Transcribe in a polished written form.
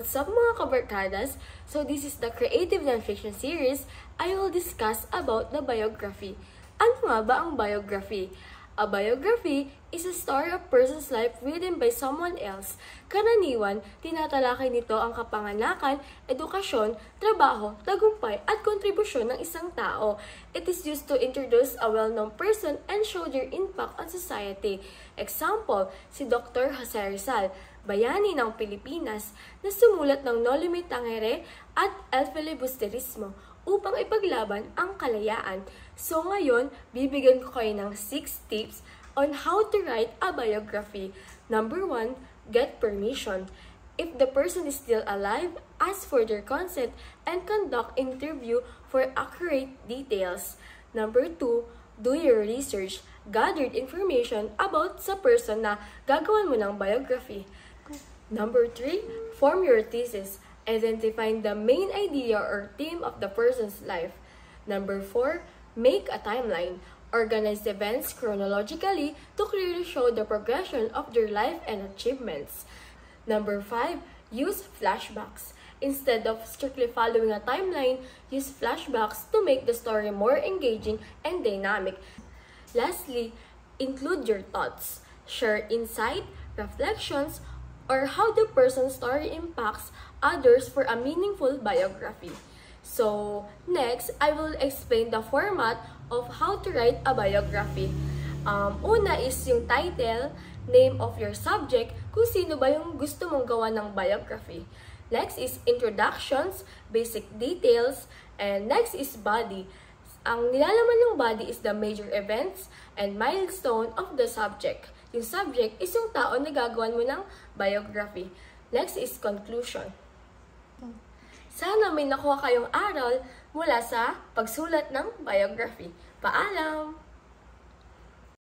What's up mga kabarkadas? So this is the Creative Nonfiction series. I will discuss about the biography. Ano nga ba ang biography? A biography is a story of person's life written by someone else. Karaniwan, tinatalakay nito ang kapanganakan, edukasyon, trabaho, tagumpay at kontribusyon ng isang tao. It is used to introduce a well-known person and show their impact on society. Example, si Dr. Jose Rizal, bayani ng Pilipinas, na sumulat ng No Limit Tangere at El Filibusterismo upang ipaglaban ang kalayaan. So ngayon, bibigyan ko kayo ng 6 tips on how to write a biography. Number 1, get permission. If the person is still alive, ask for their consent and conduct interview for accurate details. Number 2, do your research. Gathered information about sa person na gagawan mo ng biography. Number 3, form your thesis. Identifying the main idea or theme of the person's life. Number 4, make a timeline. Organize events chronologically to clearly show the progression of their life and achievements. Number 5, use flashbacks. Instead of strictly following a timeline, use flashbacks to make the story more engaging and dynamic. Lastly, include your thoughts. Share insight, reflections, or how the person's story impacts others for a meaningful biography. So, next, I will explain the format of how to write a biography. Una is yung title, name of your subject, kung sino ba yung gusto mong gawa ng biography. Next is introductions, basic details, and next is body. Ang nilalaman ng body is the major events and milestone of the subject. Yung subject is yung tao na gagawan mo ng biography. Next is conclusion. Sana may nakuha kayong aral mula sa pagsulat ng biography. Paalam!